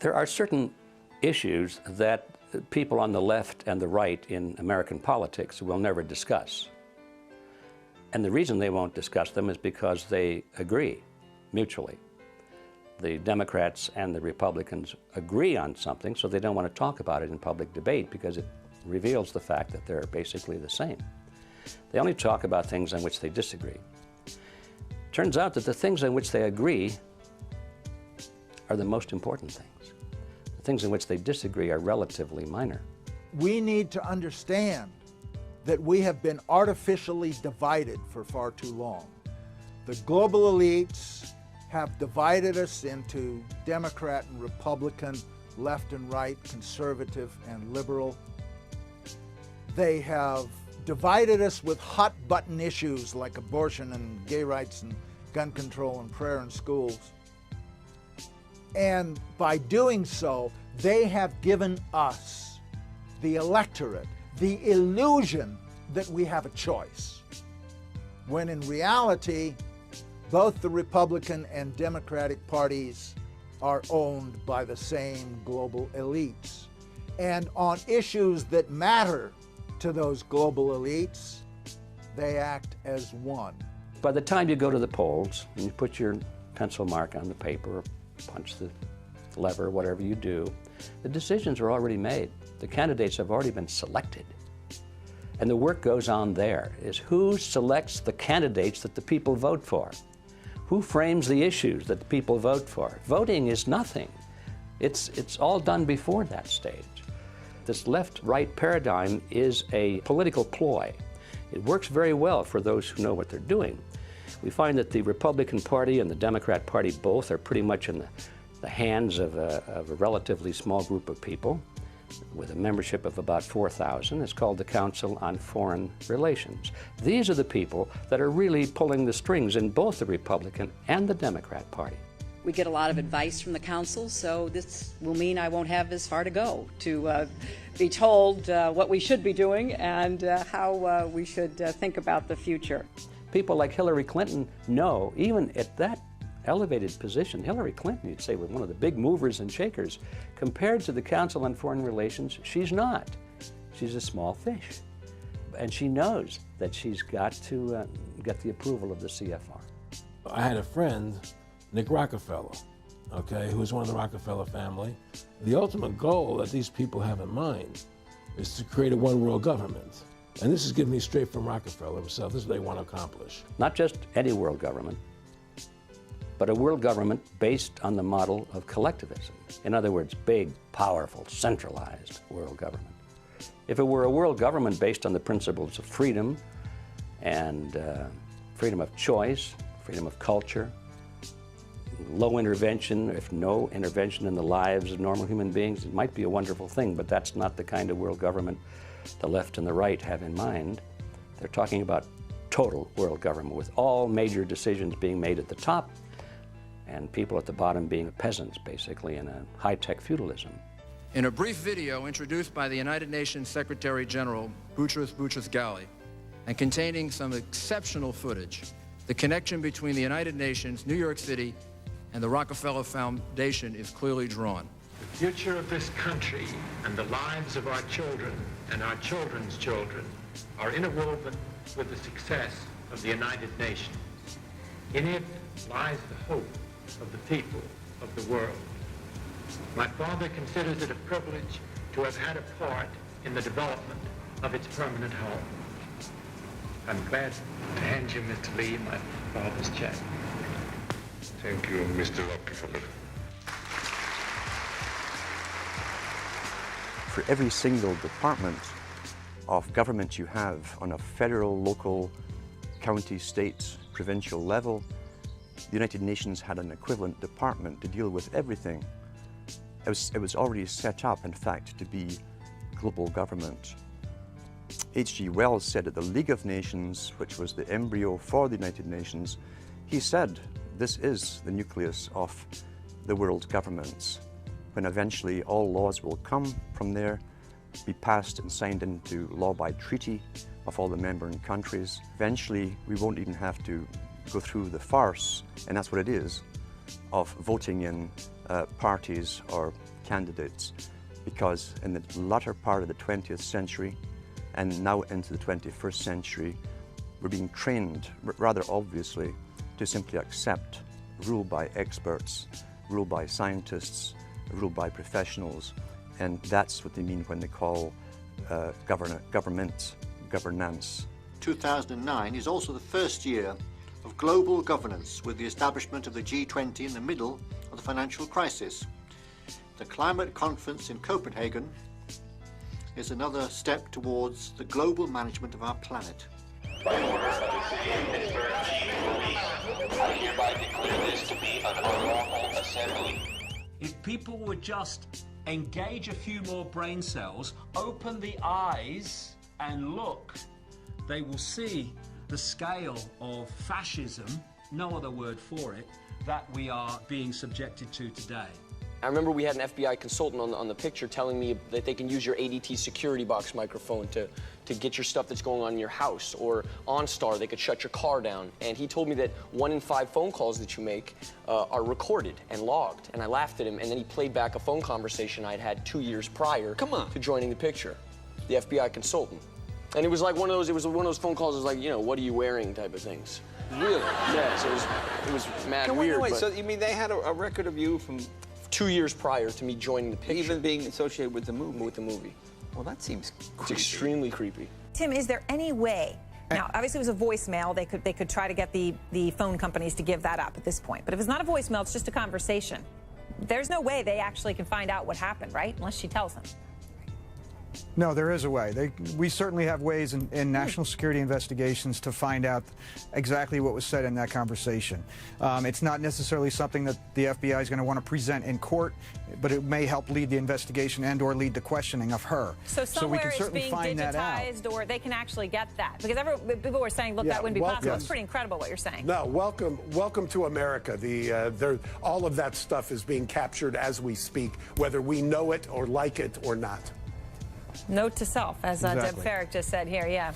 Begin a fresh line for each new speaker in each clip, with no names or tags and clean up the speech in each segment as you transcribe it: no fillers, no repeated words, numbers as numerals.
There are certain issues that people on the left and the right in American politics will never discuss. And the reason they won't discuss them is because they agree mutually. The Democrats and the Republicans agree on something, so they don't want to talk about it in public debate because it reveals the fact that they're basically the same. They only talk about things on which they disagree. Turns out that the things on which they agree are the most important things. The things in which they disagree are relatively minor.
We need to understand that we have been artificially divided for far too long. The global elites have divided us into Democrat and Republican, left and right, conservative and liberal. They have divided us with hot-button issues like abortion and gay rights and gun control and prayer in schools. And by doing so, they have given us, the electorate, the illusion that we have a choice, when in reality, both the Republican and Democratic parties are owned by the same global elites. And on issues that matter to those global elites, they act as one.
By the time you go to the polls and you put your pencil mark on the paper or punch the lever, whatever you do, the decisions are already made. The candidates have already been selected. And the work goes on there, is who selects the candidates that the people vote for? Who frames the issues that the people vote for? Voting is nothing. It's all done before that stage. This left-right paradigm is a political ploy. It works very well for those who know what they're doing. We find that the Republican Party and the Democrat Party both are pretty much in the hands of a relatively small group of people with a membership of about 4,000. It's called the Council on Foreign Relations. These are the people that are really pulling the strings in both the Republican and the Democrat Party.
We get a lot of advice from the council, so this will mean I won't have as far to go to be told what we should be doing and how we should think about the future.
People like Hillary Clinton know, even at that elevated position, Hillary Clinton, you'd say, was one of the big movers and shakers. Compared to the Council on Foreign Relations, she's not. She's a small fish. And she knows that she's got to get the approval of the CFR.
I had a friend, Nick Rockefeller, who was one of the Rockefeller family. The ultimate goal that these people have in mind is to create a one-world government. And this is given me straight from Rockefeller himself. This is what they want to accomplish.
Not just any world government, but a world government based on the model of collectivism. In other words, big, powerful, centralized world government. If it were a world government based on the principles of freedom and freedom of choice, freedom of culture, low intervention, if no intervention in the lives of normal human beings, it might be a wonderful thing, but that's not the kind of world government the left and the right have in mind. They're talking about total world government with all major decisions being made at the top and people at the bottom being peasants, basically, in a high-tech feudalism.
In a brief video introduced by the United Nations Secretary General Boutros Boutros-Ghali and containing some exceptional footage, the connection between the United Nations, New York City, and the Rockefeller Foundation is clearly drawn.
The future of this country and the lives of our children and our children's children are interwoven with the success of the United Nations. In it lies the hope of the people of the world. My father considers it a privilege to have had a part in the development of its permanent home. I'm glad to hand you, Mr. Lee, my father's check.
Thank you, Mr. Rockefeller.
For every single department of government you have on a federal, local, county, state, provincial level, the United Nations had an equivalent department to deal with everything. It was already set up, in fact, to be global government. H.G. Wells said at the League of Nations, which was the embryo for the United Nations, he said, this is the nucleus of the world governments, when eventually all laws will come from there, be passed and signed into law by treaty of all the member countries. Eventually, we won't even have to go through the farce, and that's what it is, of voting in parties or candidates, because in the latter part of the 20th century and now into the 21st century, we're being trained, rather obviously, to simply accept rule by experts, rule by scientists, rule by professionals, and that's what they mean when they call governance.
2009 is also the first year of global governance, with the establishment of the G20 in the middle of the financial crisis. The climate conference in Copenhagen is another step towards the global management of our planet.
By order of the Pittsburgh Chief of Police, I hereby declare this to be an unlawful assembly.
If people would just engage a few more brain cells, open the eyes and look, they will see the scale of fascism, no other word for it, that we are being subjected to today.
I remember we had an FBI consultant on the picture telling me that they can use your ADT security box microphone to get your stuff that's going on in your house, or OnStar, they could shut your ar down. And he told me that 1 in 5 phone calls that you make are recorded and logged. And I laughed at him, and then he played back a phone conversation I'd had 2 years prior to joining the picture, the FBI consultant. And it was like one of those phone calls, it was like, you know, what are you wearing type of things.
Really?
Yeah, so it was mad weird.
Wait, so you mean they had a record of you from
2 years prior to me joining the picture.
Even being associated with the movie?
With the movie.
Well, that seems creepy.
It's extremely creepy.
Tim, is there any way, now obviously it was a voicemail, they could try to get the phone companies to give that up at this point, but if it's not a voicemail, it's just a conversation. There's no way they actually can find out what happened, right? Unless she tells them.
No, there is a way. We certainly have ways in national security investigations to find out exactly what was said in that conversation. It's not necessarily something that the FBI is going to want to present in court, but it may help lead the investigation and or lead the questioning of her.
So somewhere it's being digitized, or they can actually get that. Because people were saying, look, that wouldn't be possible.
Yes.
It's pretty incredible what you're saying.
No, welcome to America. All of that stuff is being captured as we speak, whether we know it or like it or not.
Note to self, as Deb Farrick just said here, yeah.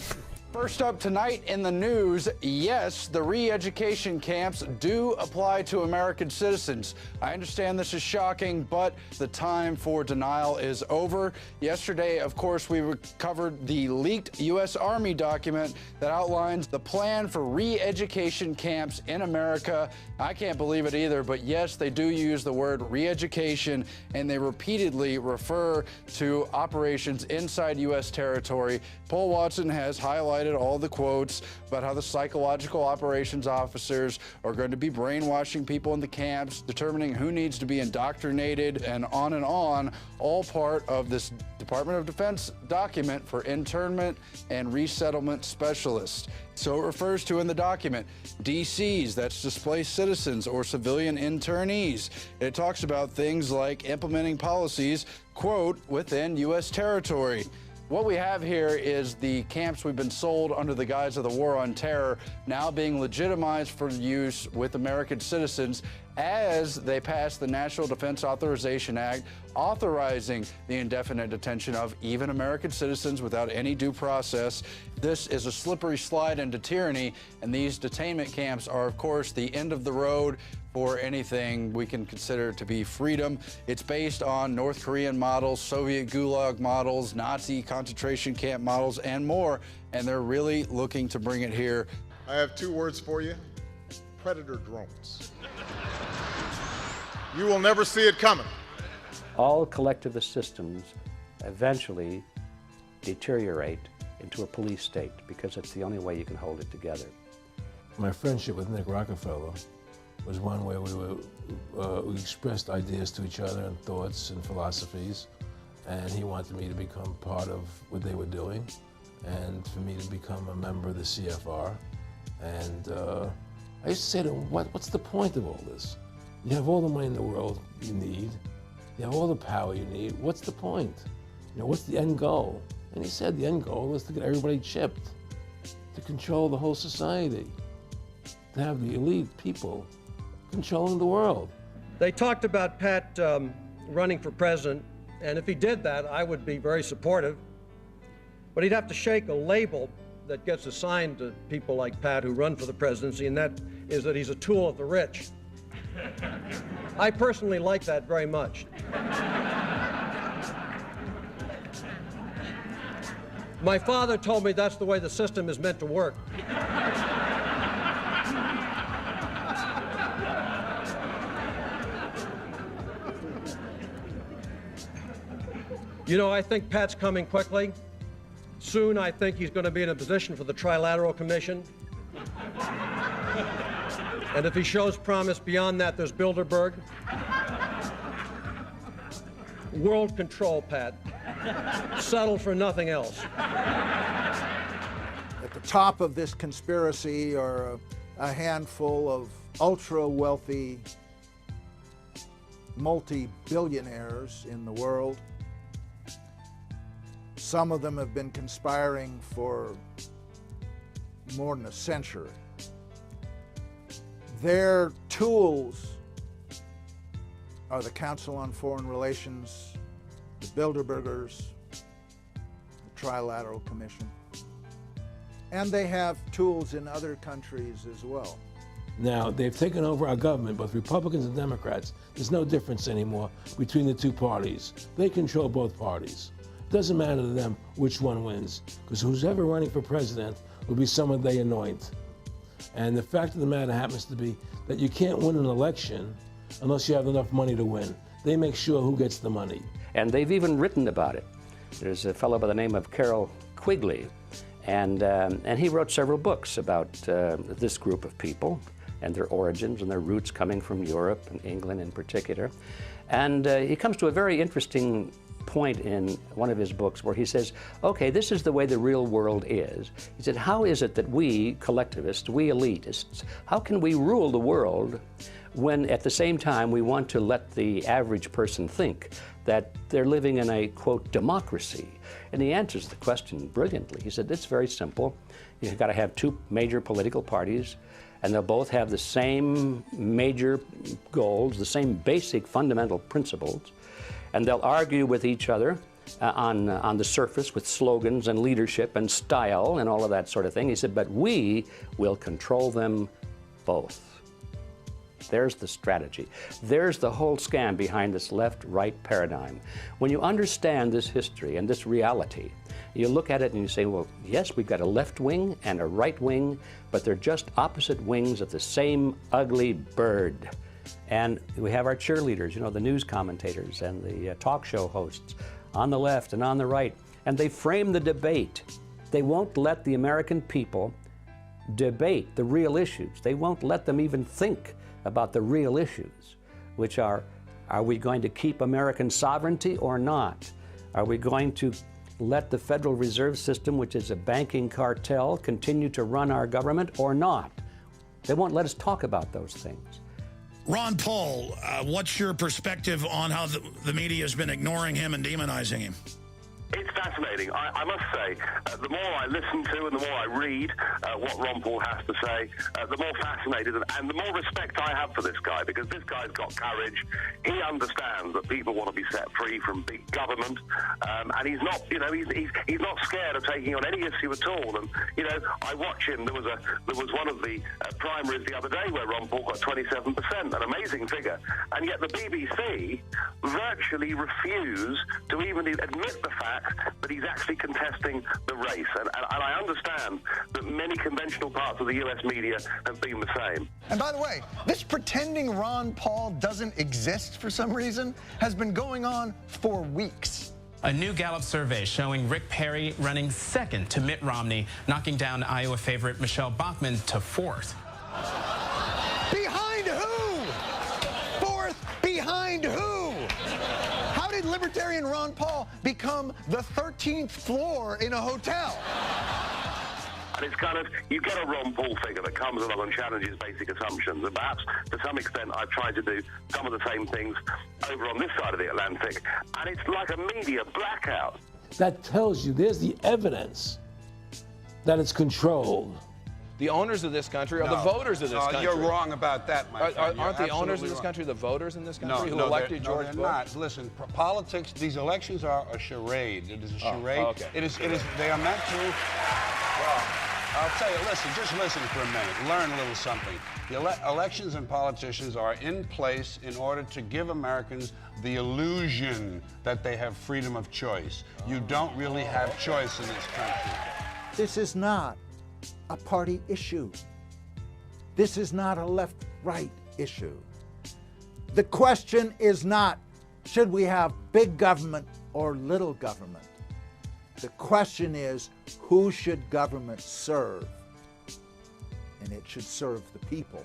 First up tonight in the news, yes, the re-education camps do apply to American citizens. I understand this is shocking, but the time for denial is over. Yesterday, of course, we covered the leaked U.S. Army document that outlines the plan for re-education camps in America. I can't believe it either, but yes, they do use the word re-education, and they repeatedly refer to operations inside U.S. territory. Paul Watson has highlighted all the quotes about how the psychological operations officers are going to be brainwashing people in the camps, determining who needs to be indoctrinated, and on, all part of this Department of Defense document for internment and resettlement specialists. So it refers to in the document DCs, that's displaced citizens or civilian internees. It talks about things like implementing policies, quote, within U.S. territory. What we have here is the camps we've been sold under the guise of the war on terror now being legitimized for use with American citizens as they pass the National Defense Authorization Act, authorizing the indefinite detention of even American citizens without any due process. This is a slippery slide into tyranny, and these detainment camps are, of course, the end of the road for anything we can consider to be freedom. It's based on North Korean models, Soviet Gulag models, Nazi concentration camp models, and more, and they're really looking to bring it here.
I have 2 words for you: predator drones. You will never see it coming.
All collectivist systems eventually deteriorate into a police state because it's the only way you can hold it together.
My friendship with Nick Rockefeller was one where we expressed ideas to each other and thoughts and philosophies, and he wanted me to become part of what they were doing and for me to become a member of the CFR. And I used to say to him, what's the point of all this? You have all the money in the world you need. You have all the power you need. What's the point? You know, what's the end goal? And he said the end goal is to get everybody chipped, to control the whole society, to have the elite people controlling the world.
They talked about Pat running for president, and if he did that, I would be very supportive. But he'd have to shake a label that gets assigned to people like Pat who run for the presidency, and that is that he's a tool of the rich. I personally like that very much. My father told me that's the way the system is meant to work. You know, I think Pat's coming quickly. Soon, I think he's going to be in a position for the Trilateral Commission. And if he shows promise beyond that, there's Bilderberg. World control, Pat. Settle for nothing else.
At the top of this conspiracy are a handful of ultra-wealthy multi-billionaires in the world. Some of them have been conspiring for more than a century. Their tools are the Council on Foreign Relations, the Bilderbergers, the Trilateral Commission, and they have tools in other countries as well.
Now, they've taken over our government, both Republicans and Democrats. There's no difference anymore between the two parties. They control both parties. It doesn't matter to them which one wins, because who's ever running for president will be someone they anoint. And the fact of the matter happens to be that you can't win an election unless you have enough money to win. They make sure who gets the money.
And they've even written about it. There's a fellow by the name of Carroll Quigley, and he wrote several books about this group of people and their origins and their roots coming from Europe and England in particular. And he comes to a very interesting point in one of his books where he says, okay, this is the way the real world is. He said, how is it that we collectivists, we elitists, how can we rule the world when at the same time we want to let the average person think that they're living in a, quote, democracy? And he answers the question brilliantly. He said, it's very simple. You've got to have two major political parties, and they'll both have the same major goals, the same basic fundamental principles, and they'll argue with each other on the surface with slogans and leadership and style and all of that sort of thing. He said, but we will control them both. There's the strategy. There's the whole scam behind this left-right paradigm. When you understand this history and this reality, you look at it and you say, well, yes, we've got a left wing and a right wing, but they're just opposite wings of the same ugly bird. And we have our cheerleaders, you know, the news commentators and the talk show hosts on the left and on the right, and they frame the debate. They won't let the American people debate the real issues. They won't let them even think about the real issues, which are we going to keep American sovereignty or not? Are we going to let the Federal Reserve System, which is a banking cartel, continue to run our government or not? They won't let us talk about those things.
Ron Paul, what's your perspective on how the media has been ignoring him and demonizing him?
It's fascinating. I must say, the more I listen to and the more I read what Ron Paul has to say, the more fascinated and the more respect I have for this guy, because this guy's got courage. He understands that people want to be set free from big government, and he's not, you know, he's not scared of taking on any issue at all. And you know, I watch him. There was one of the primaries the other day where Ron Paul got 27%, an amazing figure, and yet the BBC virtually refuse to even admit the fact that he's actually contesting the race. And I understand that many conventional parts of the US media have been the same.
And by the way, this pretending Ron Paul doesn't exist for some reason has been going on for weeks.
A new Gallup survey showing Rick Perry running second to Mitt Romney, knocking down Iowa favorite Michelle Bachmann to fourth.
Behind who? Fourth behind who? How did Libertarian Ron Paul become the 13th floor in a hotel?
And it's kind of, you get a Ron Paul figure that comes along and challenges basic assumptions. And perhaps, to some extent, I've tried to do some of the same things over on this side of the Atlantic. And it's like a media blackout.
That tells you there's the evidence that it's controlled.
The owners of this country are the voters of this country.
You're wrong about that, my friend.
Aren't the owners of this country the voters in this country who elected George Bush?
No, they're not. Listen, politics, these elections are a charade. It is a charade.
Oh, okay.
It is, they are meant to, well, I'll tell you, listen, just listen for a minute. Learn a little something. The elections and politicians are in place in order to give Americans the illusion that they have freedom of choice. You don't really have choice in this country.
This is not a party issue. This is not a left-right issue. The question is not, should we have big government or little government? The question is, who should government serve? And it should serve the people.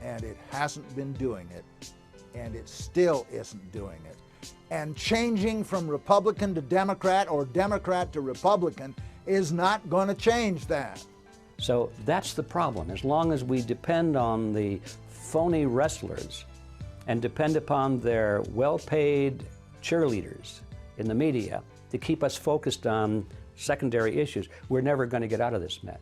And it hasn't been doing it, and it still isn't doing it. And changing from Republican to Democrat or Democrat to Republican is not going to change that.
So that's the problem. As long as we depend on the phony wrestlers and depend upon their well-paid cheerleaders in the media to keep us focused on secondary issues, we're never going to get out of this mess.